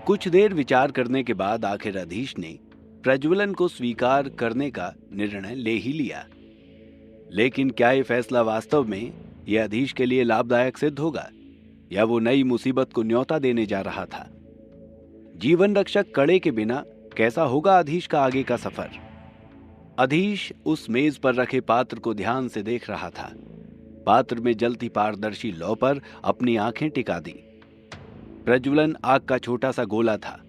कुछ देर विचार करने के बाद आखिर अधीश ने प्रज्वलन को स्वीकार करने का निर्णय ले ही लिया। लेकिन क्या ये फैसला वास्तव में यह अधीश के लिए लाभदायक सिद्ध होगा, या वो नई मुसीबत को न्योता देने जा रहा था? जीवन रक्षक कड़े के बिना कैसा होगा अधीश का आगे का सफर? अधीश उस मेज पर रखे पात्र को ध्यान से देख रहा था। पात्र में जलती पारदर्शी लौ पर अपनी आंखें टिका दी। प्रज्वलन आग का छोटा सा गोला था,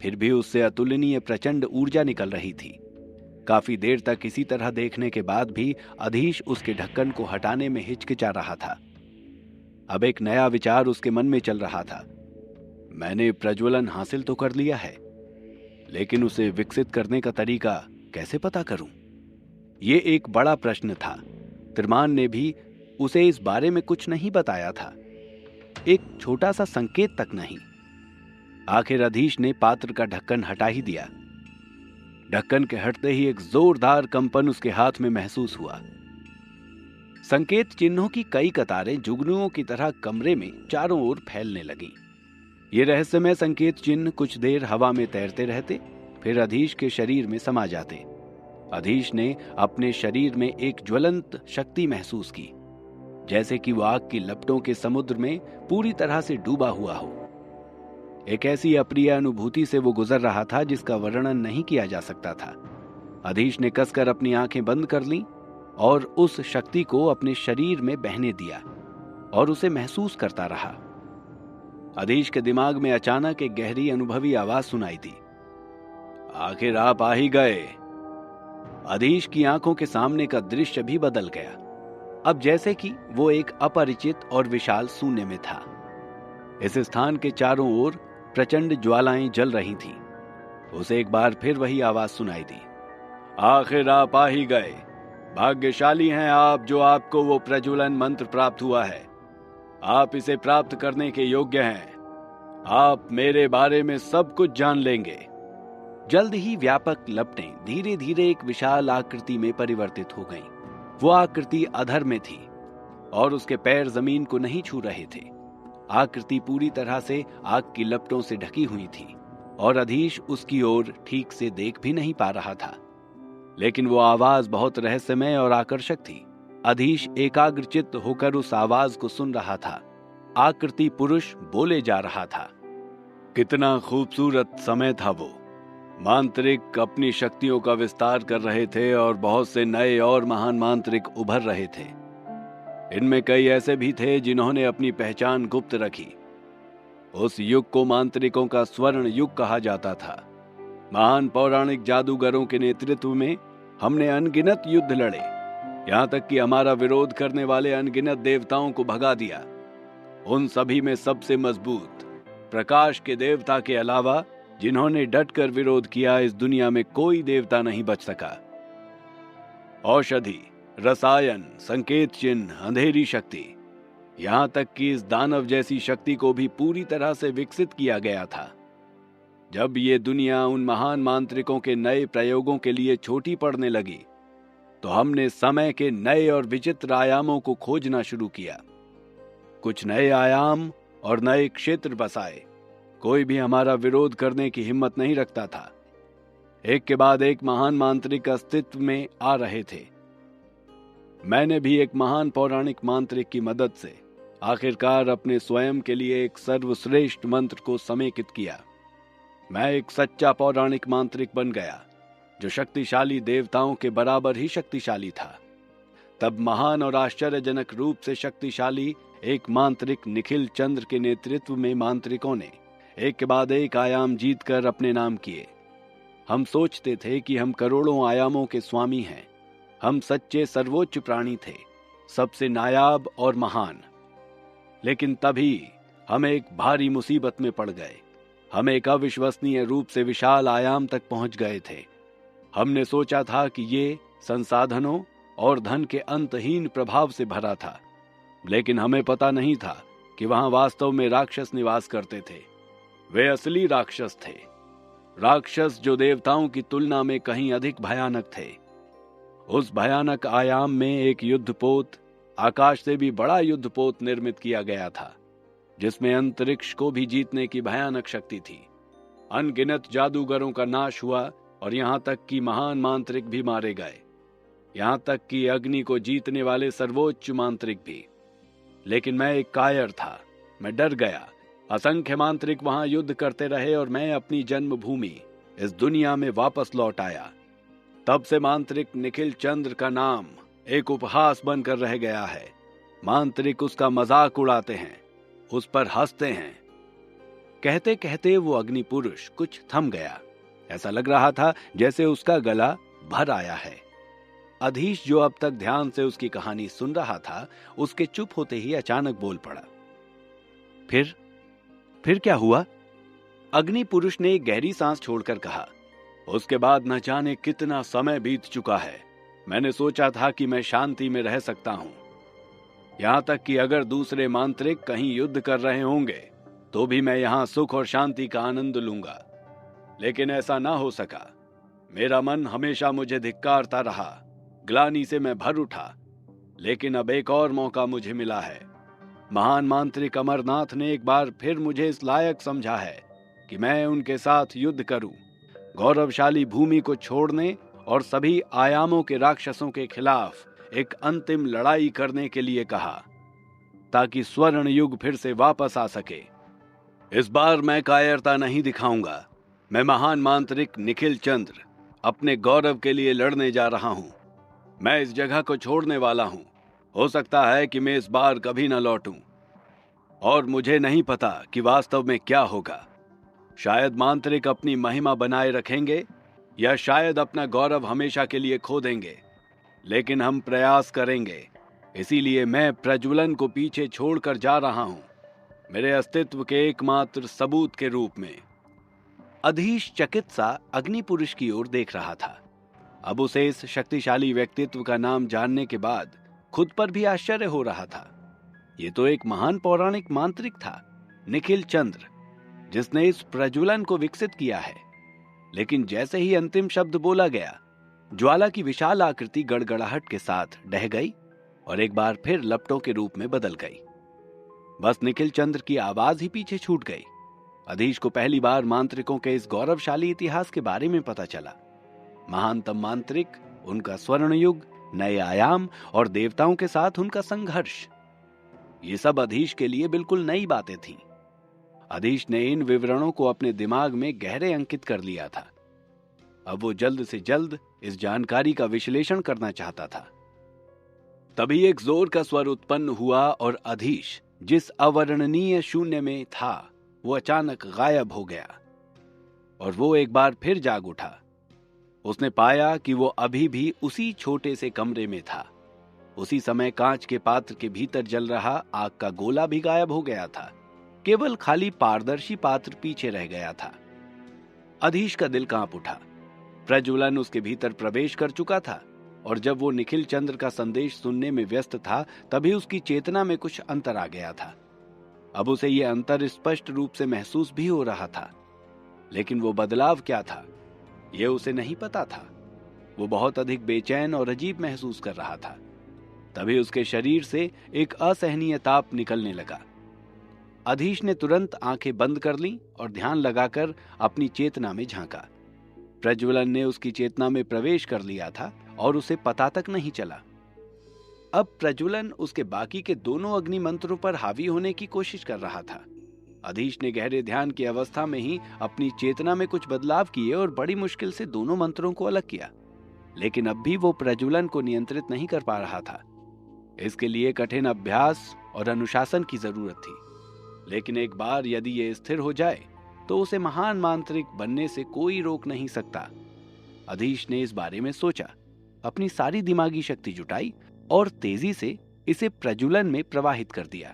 फिर भी उससे अतुलनीय प्रचंड ऊर्जा निकल रही थी। काफी देर तक इसी तरह देखने के बाद भी अधीश उसके ढक्कन को हटाने में हिचकिचा रहा था। अब एक नया विचार उसके मन में चल रहा था। मैंने प्रज्वलन हासिल तो कर लिया है, लेकिन उसे विकसित करने का तरीका कैसे पता करूं? ये एक बड़ा प्रश्न था। त्रिमान ने भी उसे इस बारे में कुछ नहीं बताया था, एक छोटा सा संकेत तक नहीं। आखिर अधीश ने पात्र का ढक्कन हटा ही दिया। ढक्कन के हटते ही एक जोरदार कंपन उसके हाथ में महसूस हुआ। संकेत चिन्हों की कई कतारें जुगनुओं की तरह कमरे में चारों ओर फैलने लगीं। ये रहस्यमय संकेत चिन्ह कुछ देर हवा में तैरते रहते, फिर अधीश के शरीर में समा जाते। अधीश ने अपने शरीर में एक ज्वलंत शक्ति महसूस की, जैसे कि वो आग की लपटों के समुद्र में पूरी तरह से डूबा हुआ हो। एक ऐसी अप्रिय अनुभूति से वो गुजर रहा था जिसका वर्णन नहीं किया जा सकता था। अधीश ने कसकर अपनी आंखें बंद कर लीं और उस शक्ति को अपने शरीर में बहने दिया और उसे महसूस करता रहा। अधीश के दिमाग में अचानक एक गहरी अनुभवी आवाज सुनाई दी। आखिर आप आ ही गए। अधीश की आंखों के सामने का दृश्य भी बदल गया। अब जैसे कि वो एक अपरिचित और विशाल शून्य में था। इस स्थान के चारों ओर प्रचंड ज्वालाएं जल रही थीं। उसे एक बार फिर वही आवाज सुनाई दी। आखिर आप आ ही गए। भाग्यशाली हैं आप जो आपको वो प्रज्वलन मंत्र प्राप्त हुआ है। आप इसे प्राप्त करने के योग्य हैं। आप मेरे बारे में सब कुछ जान लेंगे। जल्द ही व्यापक लपटें धीरे धीरे एक विशाल आकृति में परिवर्तित हो गईं। वो आकृति अधर में थी और उसके पैर जमीन को नहीं छू रहे थे। आकृति पूरी तरह से आग की लपटों से ढकी हुई थी और अधीश उसकी ओर ठीक से देख भी नहीं पा रहा था। लेकिन वो आवाज बहुत रहस्यमय और आकर्षक थी। अधीश एकाग्रचित्त होकर उस आवाज को सुन रहा था। आकृति पुरुष बोले जा रहा था। कितना खूबसूरत समय था वो। मांत्रिक अपनी शक्तियों का विस्तार कर रहे थे और बहुत से नए और महान मांत्रिक उभर रहे थे। इनमें कई ऐसे भी थे जिन्होंने अपनी पहचान गुप्त रखी। उस युग को मांत्रिकों का स्वर्ण युग कहा जाता था। महान पौराणिक जादूगरों के नेतृत्व में हमने अनगिनत युद्ध लड़े, यहाँ तक कि हमारा विरोध करने वाले अनगिनत देवताओं को भगा दिया। उन सभी में सबसे मजबूत प्रकाश के देवता के अलावा जिन्होंने डटकर विरोध किया, इस दुनिया में कोई देवता नहीं बच सका। औषधि, रसायन, संकेत चिन्ह, अंधेरी शक्ति, यहां तक कि इस दानव जैसी शक्ति को भी पूरी तरह से विकसित किया गया था। जब ये दुनिया उन महान मांत्रिकों के नए प्रयोगों के लिए छोटी पड़ने लगी, तो हमने समय के नए और विचित्र आयामों को खोजना शुरू किया। कुछ नए आयाम और नए क्षेत्र बसाए। कोई भी हमारा विरोध करने की हिम्मत नहीं रखता था। एक के बाद एक महान मांत्रिक अस्तित्व में आ रहे थे। मैंने भी एक महान पौराणिक मांत्रिक की मदद से आखिरकार अपने स्वयं के लिए एक सर्वश्रेष्ठ मंत्र को समेकित किया। मैं एक सच्चा पौराणिक मांत्रिक बन गया, जो शक्तिशाली देवताओं के बराबर ही शक्तिशाली था। तब महान और आश्चर्यजनक रूप से शक्तिशाली एक मांत्रिक निखिल चंद्र के नेतृत्व में मांत्रिकों ने एक के बाद एक आयाम जीतकर अपने नाम किए। हम सोचते थे कि हम करोड़ों आयामों के स्वामी हैं। हम सच्चे सर्वोच्च प्राणी थे, सबसे नायाब और महान। लेकिन तभी हम एक भारी मुसीबत में पड़ गए। हम एक अविश्वसनीय रूप से विशाल आयाम तक पहुंच गए थे। हमने सोचा था कि ये संसाधनों और धन के अंतहीन प्रभाव से भरा था, लेकिन हमें पता नहीं था कि वहां वास्तव में राक्षस निवास करते थे। वे असली राक्षस थे, राक्षस जो देवताओं की तुलना में कहीं अधिक भयानक थे। उस भयानक आयाम में एक युद्धपोत, आकाश से भी बड़ा युद्धपोत निर्मित किया गया था, जिसमें अंतरिक्ष को भी जीतने की भयानक शक्ति थी। अनगिनत जादूगरों का नाश हुआ और यहाँ तक कि महान मांत्रिक भी मारे गए, यहाँ तक कि अग्नि को जीतने वाले सर्वोच्च मांत्रिक भी। लेकिन मैं एक कायर था, मैं डर गया। असंख्य मांत्रिक वहां युद्ध करते रहे और मैं अपनी जन्मभूमि इस दुनिया में वापस लौट आया। तब से मांत्रिक निखिल चंद्र का नाम एक उपहास बनकर रह गया है। मांत्रिक उसका मजाक उड़ाते हैं, उस पर हंसते हैं। कहते कहते वो अग्नि पुरुष कुछ थम गया। ऐसा लग रहा था जैसे उसका गला भर आया है। अधीश, जो अब तक ध्यान से उसकी कहानी सुन रहा था, उसके चुप होते ही अचानक बोल पड़ा। फिर क्या हुआ? अग्नि पुरुष ने एक गहरी सांस छोड़कर कहा, उसके बाद न जाने कितना समय बीत चुका है। मैंने सोचा था कि मैं शांति में रह सकता हूं, यहां तक कि अगर दूसरे मांत्रिक कहीं युद्ध कर रहे होंगे तो भी मैं यहां सुख और शांति का आनंद लूंगा। लेकिन ऐसा ना हो सका। मेरा मन हमेशा मुझे धिक्कारता रहा, ग्लानि से मैं भर उठा। लेकिन अब एक और मौका मुझे मिला है। महान मांत्रिक अमरनाथ ने एक बार फिर मुझे इस लायक समझा है कि मैं उनके साथ युद्ध करूं, गौरवशाली भूमि को छोड़ने और सभी आयामों के राक्षसों के खिलाफ एक अंतिम लड़ाई करने के लिए कहा, ताकि स्वर्ण युग फिर से वापस आ सके। इस बार मैं कायरता नहीं दिखाऊंगा। मैं महान मांत्रिक निखिल चंद्र अपने गौरव के लिए लड़ने जा रहा हूं। मैं इस जगह को छोड़ने वाला हूं। हो सकता है कि मैं इस बार कभी न लौटूं, और मुझे नहीं पता कि वास्तव में क्या होगा। शायद मांत्रिक अपनी महिमा बनाए रखेंगे या शायद अपना गौरव हमेशा के लिए खो देंगे, लेकिन हम प्रयास करेंगे। इसीलिए मैं प्रज्वलन को पीछे छोड़कर जा रहा हूं, मेरे अस्तित्व के एकमात्र सबूत के रूप में। अधीश चकित सा अग्नि पुरुष की ओर देख रहा था। अब उसे इस शक्तिशाली व्यक्तित्व का नाम जानने के बाद खुद पर भी आश्चर्य हो रहा था। ये तो एक महान पौराणिक मांत्रिक था, निखिल चंद्र, जिसने इस प्रज्वलन को विकसित किया है। लेकिन जैसे ही अंतिम शब्द बोला गया, ज्वाला की विशाल आकृति गड़गड़ाहट के साथ ढह गई और एक बार फिर लपटों के रूप में बदल गई। बस निखिल चंद्र की आवाज ही पीछे छूट गई। अधीश को पहली बार मांत्रिकों के इस गौरवशाली इतिहास के बारे में पता चला। महानतम मांत्रिक, उनका स्वर्ण युग, नए आयाम और देवताओं के साथ उनका संघर्ष, ये सब अधीश के लिए बिल्कुल नई बातें थीं। अधीश ने इन विवरणों को अपने दिमाग में गहरे अंकित कर लिया था। अब वो जल्द से जल्द इस जानकारी का विश्लेषण करना चाहता था। तभी एक जोर का स्वर उत्पन्न हुआ और अधीश, जिस अवर्णनीय शून्य में था, वो अचानक गायब हो गया और वो एक बार फिर जाग उठा। उसने पाया कि वो अभी भी उसी छोटे से कमरे में था। उसी समय कांच के पात्र के भीतर जल रहा आग का गोला भी गायब हो गया था। केवल खाली पारदर्शी पात्र पीछे रह गया था। अधीश का दिल कांप उठा। प्रज्वलन उसके भीतर प्रवेश कर चुका था और जब वो निखिल चंद्र का संदेश सुनने में व्यस्त था, तभी उसकी चेतना में कुछ अंतर आ गया था। अब उसे ये अंतर स्पष्ट रूप से महसूस भी हो रहा था, लेकिन वो बदलाव क्या था, ये उसे नहीं पता था। वो बहुत अधिक बेचैन और अजीब महसूस कर रहा था। तभी उसके शरीर से एक असहनीय ताप निकलने लगा। अधीश ने तुरंत आंखें बंद कर लीं और ध्यान लगाकर अपनी चेतना में झांका। प्रज्वलन ने उसकी चेतना में प्रवेश कर लिया था और उसे पता तक नहीं चला। अब प्रज्वलन उसके बाकी के दोनों अग्नि मंत्रों पर हावी होने की कोशिश कर रहा था। अधीश ने गहरे ध्यान की अवस्था में ही अपनी चेतना में कुछ बदलाव किए और बड़ी मुश्किल से दोनों मंत्रों को अलग किया, लेकिन अब भी वो प्रज्वलन को नियंत्रित नहीं कर पा रहा था। इसके लिए कठिन अभ्यास और अनुशासन की जरूरत थी, लेकिन एक बार यदि ये स्थिर हो जाए तो उसे महान मांत्रिक बनने से कोई रोक नहीं सकता। अधीश ने इस बारे में सोचा, अपनी सारी दिमागी शक्ति जुटाई और तेजी से इसे प्रज्वलन में प्रवाहित कर दिया।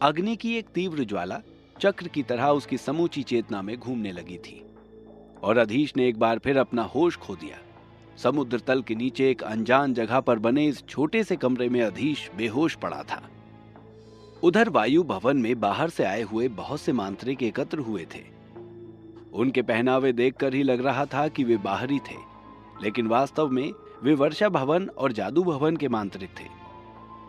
अग्नि की एक तीव्र ज्वाला चक्र की तरह उसकी समूची चेतना में घूमने लगी थी और अधीश ने एक बार फिर अपना होश खो दिया। समुद्र तल के नीचे एक अनजान जगह पर बने इस छोटे से कमरे में अधीश बेहोश पड़ा था। उधर वायु भवन में बाहर से आए हुए बहुत से मांत्रिक एकत्र हुए थे। उनके पहनावे देखकर ही लग रहा था कि वे बाहरी थे, लेकिन वास्तव में वे वर्षा भवन और जादू भवन के मांत्रिक थे।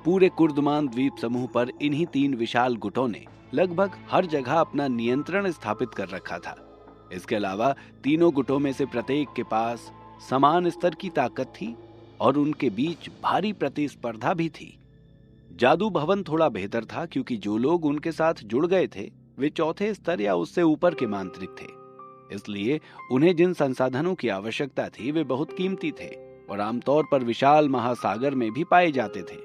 पूरे कुर्दमान द्वीप समूह पर इन्हीं 3 विशाल गुटों ने लगभग हर जगह अपना नियंत्रण स्थापित कर रखा था। इसके अलावा तीनों गुटों में से प्रत्येक के पास समान स्तर की ताकत थी और उनके बीच भारी प्रतिस्पर्धा भी थी। जादू भवन थोड़ा बेहतर था क्योंकि जो लोग उनके साथ जुड़ गए थे वे चौथे स्तर या उससे ऊपर के मांत्रिक थे, इसलिए उन्हें जिन संसाधनों की आवश्यकता थी वे बहुत कीमती थे और आमतौर पर विशाल महासागर में भी पाए जाते थे।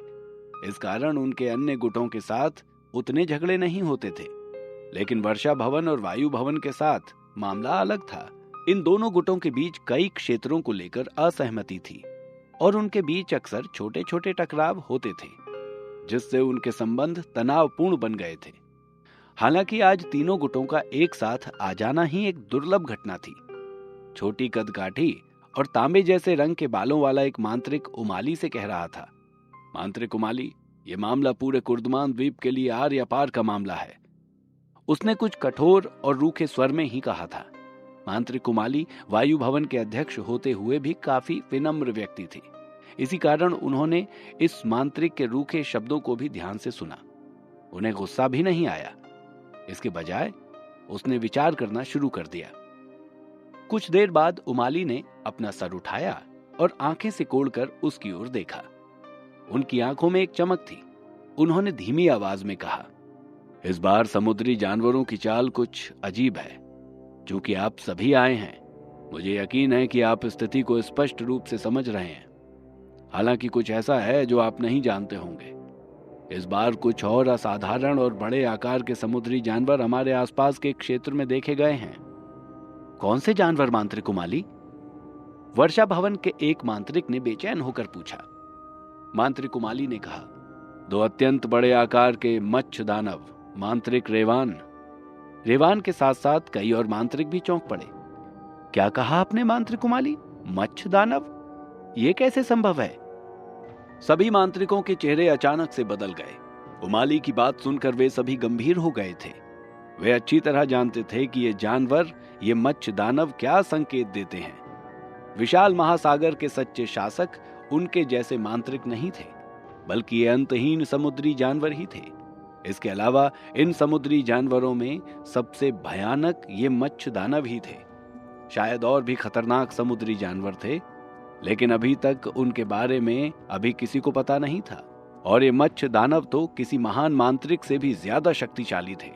इस कारण उनके अन्य गुटों के साथ उतने झगड़े नहीं होते थे। लेकिन वर्षा भवन और वायु भवन के साथ मामला अलग था। इन दोनों गुटों के बीच कई क्षेत्रों को लेकर असहमति थी और उनके बीच अक्सर छोटे छोटे टकराव होते थे, जिससे उनके संबंध तनावपूर्ण बन गए थे। हालांकि आज तीनों गुटों का एक साथ आ जाना ही एक दुर्लभ घटना थी। छोटी कदकाठी और तांबे जैसे रंग के बालों वाला एक मांत्रिक उमाली से कह रहा था, मांत्रिक उमाली, ये मामला पूरे कुर्दमान द्वीप के लिए आर या पार का मामला है। उसने कुछ कठोर और रूखे स्वर में ही कहा था। मांत्रिक उमाली वायु भवन के अध्यक्ष होते हुए भी काफी विनम्र व्यक्ति थी। इसी कारण उन्होंने इस मांत्रिक के रूखे शब्दों को भी ध्यान से सुना। उन्हें गुस्सा भी नहीं आया। इसके बजाय उसने विचार करना शुरू कर दिया। कुछ देर बाद उमाली ने अपना सर उठाया और आंखें सिकोड़कर उसकी ओर देखा। उनकी आंखों में एक चमक थी। उन्होंने धीमी आवाज में कहा, इस बार समुद्री जानवरों की चाल कुछ अजीब है। चूंकि आप सभी आए हैं, मुझे यकीन है कि आप स्थिति को स्पष्ट रूप से समझ रहे हैं। हालांकि कुछ ऐसा है जो आप नहीं जानते होंगे। इस बार कुछ और असाधारण और बड़े आकार के समुद्री जानवर हमारे आसपास के क्षेत्र में देखे गए हैं। कौन से जानवर मांत्रिक उमाली? वर्षा भवन के एक मांत्रिक ने बेचैन होकर पूछा। मांत्रिक उमाली ने कहा, दो अत्यंत बड़े आकार के मच्छ दानव, मांत्रिक रेवान। रेवान के साथ साथ कई और मांत्रिक भी चौंक पड़े। क्या कहा आपने मांत्रिक उमाली? मच्छ दानव? यह कैसे संभव है? सभी मांत्रिकों के चेहरे अचानक से बदल गए। उमाली की बात सुनकर वे सभी गंभीर हो गए थे। वे अच्छी तरह जानते थे कि ये जानवर, ये मच्छ दानव क्या संकेत देते हैं। विशाल महासागर के सच्चे शासक उनके जैसे मांत्रिक नहीं थे, बल्कि ये अंतहीन समुद्री जानवर ही थे। इसके अलावा इन समुद्री जानवरों में सबसे भयानक ये मच्छ दानव ही थे। शायद और भी खतरनाक समुद्री जानवर थे, लेकिन अभी तक उनके बारे में अभी किसी को पता नहीं था। और ये मच्छ दानव तो किसी महान मांत्रिक से भी ज्यादा शक्तिशाली थे।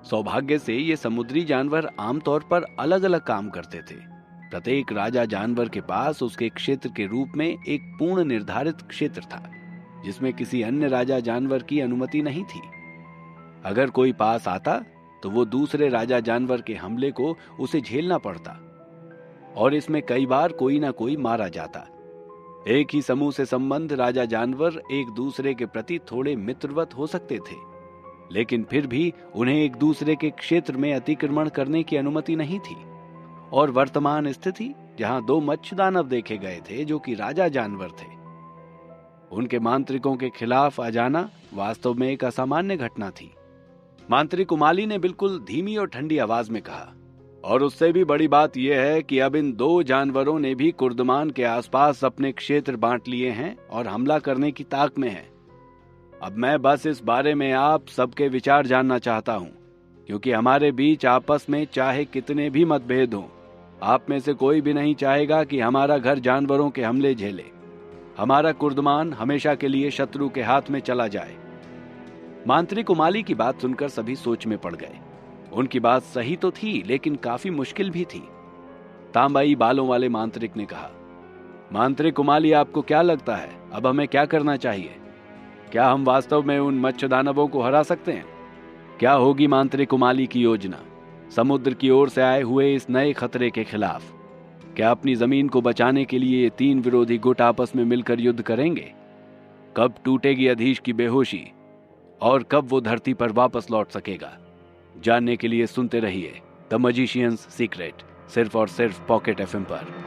सौभाग्य से ये समुद्री जानवर आमतौर पर अलग अलग काम करते थे। प्रत्येक राजा जानवर के पास उसके क्षेत्र के रूप में एक पूर्ण निर्धारित क्षेत्र था, जिसमें किसी अन्य राजा जानवर की अनुमति नहीं थी। अगर कोई पास आता तो वो दूसरे राजा जानवर के हमले को उसे झेलना पड़ता और इसमें कई बार कोई ना कोई मारा जाता। एक ही समूह से संबंध राजा जानवर एक दूसरे के प्रति थोड़े मित्रवत हो सकते थे, लेकिन फिर भी उन्हें एक दूसरे के क्षेत्र में अतिक्रमण करने की अनुमति नहीं थी। और वर्तमान स्थिति, जहां दो मच्छ दानव देखे गए थे जो कि राजा जानवर थे, उनके मांत्रिकों के खिलाफ आ जाना वास्तव में एक असामान्य घटना थी। मांत्रिक उमाली ने बिल्कुल धीमी और ठंडी आवाज में कहा, और उससे भी बड़ी बात यह है कि अब इन दो जानवरों ने भी कुर्दमान के आसपास अपने क्षेत्र बांट लिए हैं और हमला करने की ताक में हैं। अब मैं बस इस बारे में आप सबके विचार जानना चाहता हूं, क्योंकि हमारे बीच आपस में चाहे कितने भी मतभेद हों, आप में से कोई भी नहीं चाहेगा कि हमारा घर जानवरों के हमले झेले, हमारा कुर्दमान हमेशा के लिए शत्रु के हाथ में चला जाए। मांत्रिक उमाली की बात सुनकर सभी सोच में पड़ गए। उनकी बात सही तो थी, लेकिन काफी मुश्किल भी थी। तांबाई बालों वाले मांत्रिक ने कहा, मांत्रिक उमाली, आपको क्या लगता है अब हमें क्या करना चाहिए? क्या हम वास्तव में उन मच्छ दानवों को हरा सकते हैं? क्या होगी मांत्रिक उमाली की योजना समुद्र की ओर से आए हुए इस नए खतरे के खिलाफ? क्या अपनी जमीन को बचाने के लिए ये तीन विरोधी गुट आपस में मिलकर युद्ध करेंगे? कब टूटेगी अधीश की बेहोशी और कब वो धरती पर वापस लौट सकेगा? जानने के लिए सुनते रहिए द मजिशियंस सीक्रेट, सिर्फ और सिर्फ पॉकेट एफएम पर।